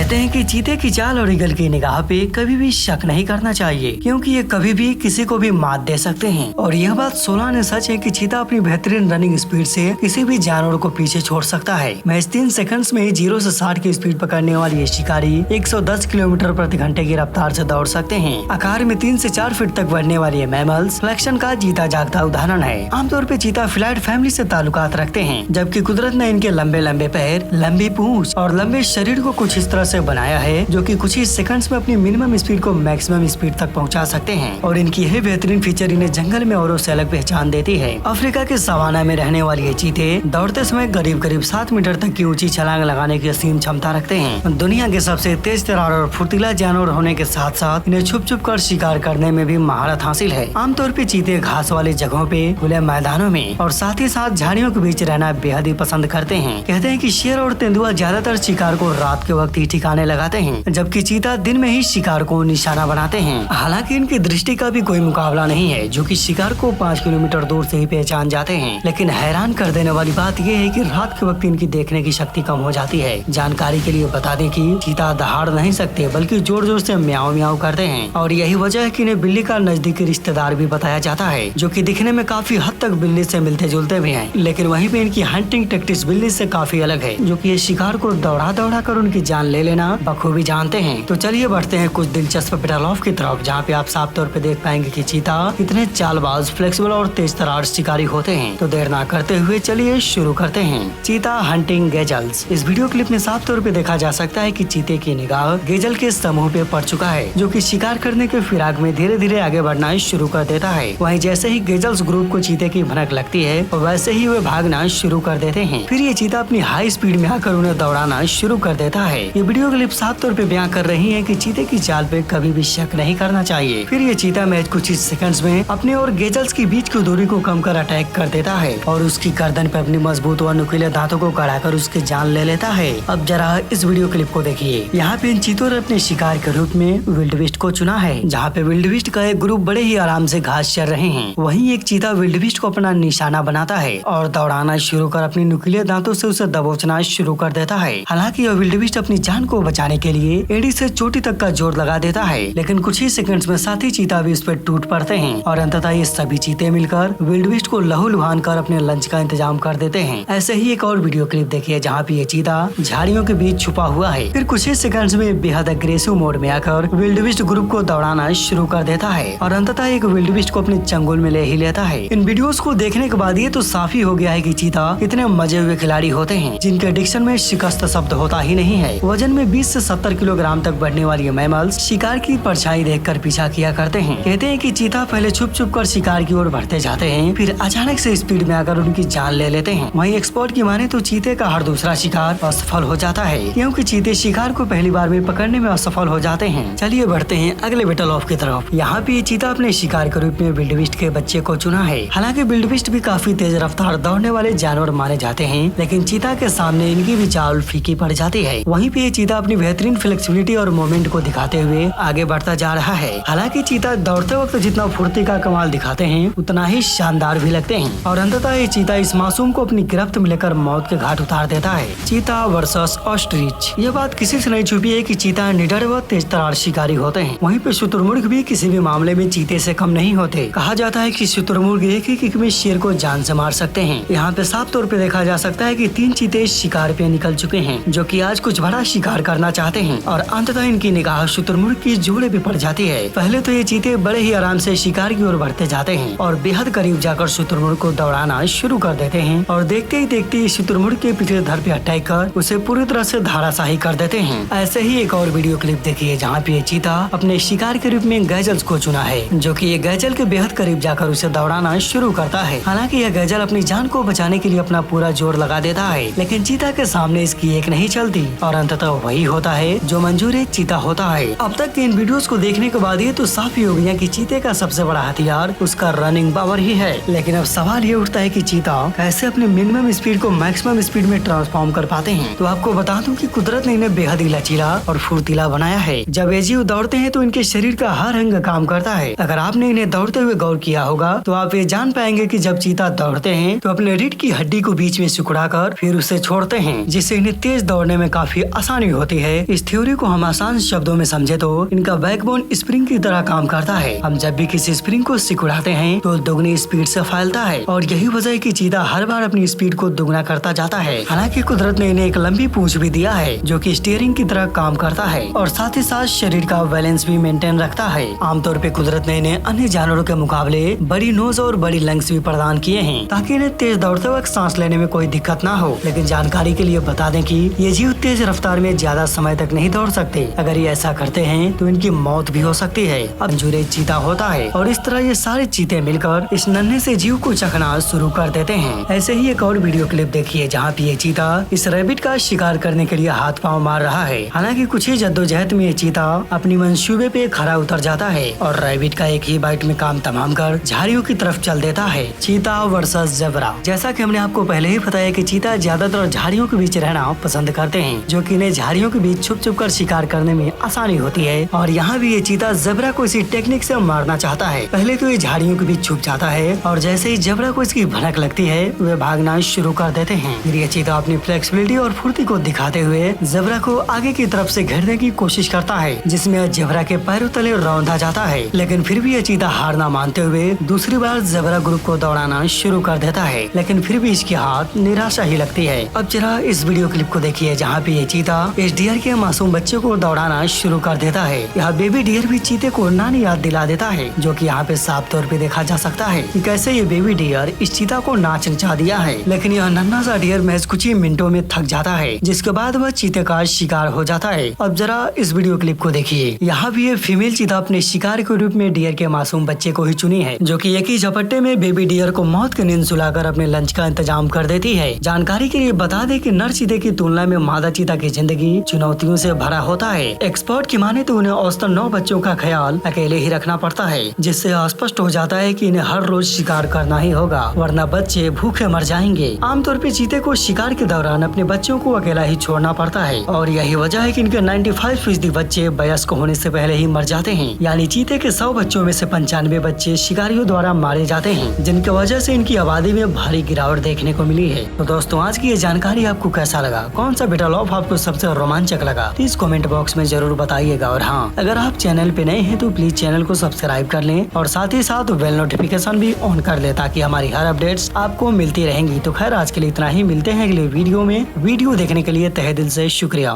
कहते हैं कि चीते की चाल और ईगल की निगाह पे कभी भी शक नहीं करना चाहिए, क्योंकि ये कभी भी किसी को भी मात दे सकते हैं। और यह बात 16 ने सच है कि चीता अपनी बेहतरीन रनिंग स्पीड से किसी भी जानवर को पीछे छोड़ सकता है। महज 3 सेकंड्स में 0 से 60 की स्पीड पकड़ने वाली ये शिकारी 110 किलोमीटर प्रति घंटे की रफ्तार से दौड़ सकते हैं। आकार में 3 से 4 फीट तक बढ़ने वाली ये मैमल्स फ्लेक्शन का जीता जागता उदाहरण है। आमतौर पे चीता फ्लैट फैमिली से ताल्लुकात रखते हैं, जबकि कुदरत ने इनके लंबे लंबे पैर, लंबी पूंछ और लंबे शरीर को कुछ इस तरह से बनाया है जो कि कुछ ही सेकंड्स में अपनी मिनिमम स्पीड को मैक्सिमम स्पीड तक पहुंचा सकते हैं। और इनकी यह बेहतरीन फीचर इन्हें जंगल में औरों से अलग पहचान देती है। अफ्रीका के सवाना में रहने वाली ये चीते दौड़ते समय करीब 7 मीटर तक की ऊंची छलांग लगाने की असीम क्षमता रखते हैं। दुनिया के सबसे तेज तर्रार और फुर्तीला जानवर होने के साथ साथ इन्हें छुप छुप कर शिकार करने में भी महारत हासिल है। आमतौर पे चीते घास वाली जगहों पे, खुले मैदानों में और साथ ही साथ झाड़ियों के बीच रहना बेहद ही पसंद करते हैं। कहते हैं कि शेर और तेंदुआ ज्यादातर शिकार को रात के वक्त ही ठिकाने लगाते हैं, जबकि चीता दिन में ही शिकार को निशाना बनाते हैं। हालांकि इनकी दृष्टि का भी कोई मुकाबला नहीं है, जो कि शिकार को 5 किलोमीटर दूर से ही पहचान जाते हैं। लेकिन हैरान कर देने वाली बात यह है कि रात के वक्त इनकी देखने की शक्ति कम हो जाती है। जानकारी के लिए बता दें कि चीता दहाड़ नहीं सकते, बल्कि जोर जोर से म्याऊं म्याऊं करते हैं। और यही वजह है कि इन्हें बिल्ली का नजदीकी रिश्तेदार भी बताया जाता है, जो कि दिखने में काफी हद तक बिल्ली से मिलते जुलते भी हैं। लेकिन वहीं पे इनकी हंटिंग टैक्टिक्स बिल्ली से काफी अलग है, जो कि ये शिकार को दौड़ा दौड़ा कर उनकी जान ले लेना बखूबी जानते हैं। तो चलिए बढ़ते हैं कुछ दिलचस्प पेट्रोल ऑफ की तरफ, जहाँ पे आप साफ तौर पे देख पाएंगे कि चीता कितने चालबाज, फ्लेक्सिबल और तेज तर्रार शिकारी होते हैं। तो देर ना करते हुए चलिए शुरू करते हैं। चीता हंटिंग गेजल्स। इस वीडियो क्लिप में साफ तौर पे देखा जा सकता है कि चीते की निगाह गेजल के समूह पे पड़ चुका है, जो कि शिकार करने के फिराक में धीरे धीरे आगे बढ़ना शुरू कर देता है। वहीं जैसे ही गेजल्स ग्रुप को चीते की भनक लगती है, वैसे ही वे भागना शुरू कर देते हैं। फिर ये चीता अपनी हाई स्पीड में आकर उन्हें दौड़ाना शुरू कर देता है। ये वीडियो क्लिप साफ तौर पे बयां कर रही है कि चीते की चाल पे कभी भी शक नहीं करना चाहिए। फिर ये चीता महज कुछ ही सेकंड्स में अपने और गेजल्स की बीच की दूरी को कम कर अटैक कर देता है और उसकी गर्दन पे अपनी मजबूत और नुकीले दांतों को गड़ाकर उसकी जान ले लेता है। अब जरा इस वीडियो क्लिप को देखिए। यहाँ पे इन चीतों ने अपने शिकार के रूप में विल्डबिस्ट को चुना है, जहाँ पे विल्डबिस्ट का एक ग्रुप बड़े ही आराम से घास चर रहे हैं। वहीं एक चीता विल्डबिस्ट को अपना निशाना बनाता है और दौड़ाना शुरू कर अपनी नुकीले दांतों से उसे दबोचना शुरू कर देता है। हालांकि यह विल्डबिस्ट अपनी जान को बचाने के लिए एड़ी से चोटी तक का जोर लगा देता है, लेकिन कुछ ही सेकंड्स में साथी चीता भी इस पर टूट पड़ते हैं और अंततः ये सभी चीते मिलकर विल्डबिस्ट को लहूलुहान कर अपने लंच का इंतजाम कर देते हैं। ऐसे ही एक और वीडियो क्लिप देखिए, जहाँ पे ये चीता झाड़ियों के बीच छुपा हुआ है। फिर कुछ ही सेकंड्स में बेहद अग्रेसिव मोड में आकर विल्डबिस्ट ग्रुप को दौड़ाना शुरू कर देता है और अंततः एक विल्डबिस्ट को अपने चंगुल में ले ही लेता है। इन वीडियोस को देखने के बाद ये तो साफ ही हो गया है कि चीता इतने मजे हुए खिलाड़ी होते हैं, जिनके डिक्शन में शिकस्त शब्द होता ही नहीं है। वजन में 20 से 70 किलोग्राम तक बढ़ने वाली ये मैमल्स शिकार की परछाई देखकर पीछा किया करते हैं। कहते हैं कि चीता पहले छुप छुप कर शिकार की ओर बढ़ते जाते हैं, फिर अचानक से स्पीड में आकर उनकी जान ले लेते हैं। वहीं एक्सपर्ट की माने तो चीते का हर दूसरा शिकार असफल हो जाता है, क्योंकि चीते शिकार को पहली बार में पकड़ने में असफल हो जाते हैं। चलिए बढ़ते हैं अगले बैटल ऑफ की तरफ। यहाँ पे चीता अपने शिकार के रूप में विल्डबिस्ट के बच्चे को चुना है। हालांकि विल्डबिस्ट भी काफी तेज रफ्तार दौड़ने वाले जानवर माने जाते हैं, लेकिन चीता के सामने इनकी भी चाल फीकी पड़ जाती है। वहीं पे चीता अपनी बेहतरीन फ्लेक्सिबिलिटी और मूवमेंट को दिखाते हुए आगे बढ़ता जा रहा है। हालांकि चीता दौड़ते वक्त जितना फुर्ती का कमाल दिखाते हैं, उतना ही शानदार भी लगते हैं और अंततः ये चीता इस मासूम को अपनी गिरफ्त में लेकर मौत के घाट उतार देता है। चीता वर्सेस ऑस्ट्रिच। ये बात किसी से नहीं छुपी है कि चीता निडर व तेज तर्रार शिकारी होते हैं। वहीं पे शुतुरमुर्ग भी किसी भी मामले में चीते से कम नहीं होते। कहा जाता है कि शुतुरमुर्ग एक ही किक में शेर को जान से मार सकते हैं। यहाँ पे साफ तौर पे देखा जा सकता है कि 3 चीते शिकार पे निकल चुके हैं, जो कि आज कुछ बड़ा शिकार करना चाहते हैं और अंततः इनकी निगाह शुतुरमुर्ग की जोड़े पे पड़ जाती है। पहले तो ये चीते बड़े ही आराम से शिकार की ओर बढ़ते जाते हैं और बेहद करीब जाकर शुतुरमुर्ग को दौड़ाना शुरू कर देते हैं और देखते ही देखते शुतुरमुर्ग के पीछे धड़ पे अटैक कर उसे पूरी तरह से धाराशाही कर देते हैं। ऐसे ही एक और वीडियो क्लिप देखिए, जहाँ पे चीता अपने शिकार के रूप में गैजल्स को चुना है, जो कि ये गैजल के बेहद करीब जाकर उसे दौड़ाना शुरू करता है। हालांकि यह गैजल अपनी जान को बचाने के लिए अपना पूरा जोर लगा देता है, लेकिन चीता के सामने इसकी एक नहीं चलती और अंततः वही होता है जो मंजूर एक चीता होता है। अब तक के इन वीडियोस को देखने के बाद ये तो साफ ही हो गया कि चीते का सबसे बड़ा हथियार उसका रनिंग पावर ही है। लेकिन अब सवाल ये उठता है कि चीता कैसे अपने मिनिमम स्पीड को मैक्सिमम स्पीड में ट्रांसफॉर्म कर पाते हैं। तो आपको बता दूं कि कुदरत ने इन्हें बेहद ही लचीला और फुर्तीला बनाया है। जब ये जीव दौड़ते हैं तो इनके शरीर का हर अंग काम करता है। अगर आपने इन्हें दौड़ते हुए गौर किया होगा तो आप ये जान पाएंगे कि जब चीता दौड़ते हैं तो अपने रीढ़ की हड्डी को बीच में सिकुड़ा कर फिर उसे छोड़ते हैं, जिससे इन्हें तेज दौड़ने में काफी आसानी होती है। इस थ्योरी को हम आसान शब्दों में समझे तो इनका बैकबोन स्प्रिंग की तरह काम करता है। हम जब भी किसी स्प्रिंग को सिकुड़ाते हैं तो दोगुनी स्पीड से फैलता है और यही वजह है कि चीता हर बार अपनी स्पीड को दुगना करता जाता है। हालांकि कुदरत ने इन्हें एक लंबी पूंछ भी दिया है जो कि स्टीयरिंग की तरह काम करता है और साथ ही साथ शरीर का बैलेंस भी मेंटेन रखता है। आमतौर पे कुदरत ने इन्हें अन्य जानवरों के मुकाबले बड़ी नोज और बड़ी लंग्स भी प्रदान किए हैं ताकि इन्हें तेज दौड़ते वक्त सांस लेने में कोई दिक्कत ना हो। लेकिन जानकारी के लिए बता दें कि ये जीव तेज रफ्तार में ज्यादा समय तक नहीं दौड़ सकते। अगर ये ऐसा करते हैं तो इनकी मौत भी हो सकती है। अब मंजूर चीता होता है और इस तरह ये सारे चीते मिलकर इस नन्हे से जीव को चखना शुरू कर देते हैं। ऐसे ही एक और वीडियो क्लिप देखिए जहाँ पे ये चीता इस रैबिट का शिकार करने के लिए हाथ पांव मार रहा है। हालांकि कुछ ही जद्दोजहद में ये चीता अपनी मंसूबे पे खरा उतर जाता है और रैबिट का एक ही बाइट में काम तमाम कर झाड़ियों की तरफ चल देता है। चीता वर्सेस ज़ेब्रा। जैसा कि हमने आपको पहले ही बताया कि चीता ज्यादातर झाड़ियों के बीच रहना पसंद करते हैं जो कि इन्हें झाड़ियों के बीच छुप छुप कर शिकार करने में आसानी होती है। और यहाँ भी ये चीता ज़ेब्रा को इसी टेक्निक से मारना चाहता है। पहले तो ये झाड़ियों के बीच छुप जाता है और जैसे ही ज़ेब्रा को इसकी भनक लगती है वे भागना शुरू कर देते हैं। फिर ये चीता अपनी फ्लेक्सिबिलिटी और फुर्ती को दिखाते हुए ज़ेब्रा को आगे की तरफ से घेरने की कोशिश करता है जिसमें ज़ेब्रा के पैरों तले रौंदा जाता है। लेकिन फिर भी ये चीता हार ना मानते हुए दूसरी बार ज़ेब्रा ग्रुप को दौड़ाना शुरू कर देता है। लेकिन फिर भी इसकी हाथ निराशा ही लगती है। अब जरा इस वीडियो क्लिप को देखिए जहाँ पे ये चीता इस डियर के मासूम बच्चे को दौड़ाना शुरू कर देता है। यहाँ बेबी डियर भी चीते को नानी याद दिला देता है जो कि यहाँ पे साफ तौर पे देखा जा सकता है कि कैसे ये बेबी डियर इस चीता को नाच नचा दिया है। लेकिन यह नन्हा सा डियर महज कुछ ही मिनटों में थक जाता है जिसके बाद वह चीते का शिकार हो जाता है। अब जरा इस वीडियो क्लिप को देखिए। यहाँ भी ये फीमेल चीता अपने शिकार के रूप में डियर के मासूम बच्चे को ही चुनी है जो कि एक ही झपट्टे में बेबी डियर को मौत की नींद सुलाकर अपने लंच का इंतजाम कर देती है। जानकारी के लिए बता दें कि नर चीते की तुलना में मादा चीता की जिंदगी चुनौतियों से भरा होता है। एक्सपर्ट की माने तो उन्हें औसतन 9 बच्चों का ख्याल अकेले ही रखना पड़ता है जिससे स्पष्ट हो जाता है कि इन्हें हर रोज शिकार करना ही होगा वरना बच्चे भूखे मर जाएंगे। आमतौर पे चीते को शिकार के दौरान अपने बच्चों को अकेला ही छोड़ना पड़ता है और यही वजह है कि इनके 95% बच्चे वयस्क होने से पहले ही मर जाते हैं। यानी चीते के 100 बच्चों में से 95 बच्चे शिकारियों द्वारा मारे जाते हैं जिनकी वजह से इनकी आबादी में भारी गिरावट देखने को मिली है। तो दोस्तों आज की ये जानकारी आपको कैसा लगा? कौन सा बेटा लॉफ आपको सबसे रोमांचक लगा? प्लीज कमेंट बॉक्स में जरूर बताइएगा। और हाँ, अगर आप चैनल पे नए हैं तो प्लीज चैनल को सब्सक्राइब कर लें और साथ ही साथ बेल नोटिफिकेशन भी ऑन कर ले ताकि हमारी हर अपडेट्स आपको मिलती रहेंगी। तो खैर आज के लिए इतना ही, मिलते हैं अगले वीडियो में। वीडियो देखने के लिए तहे दिल से शुक्रिया।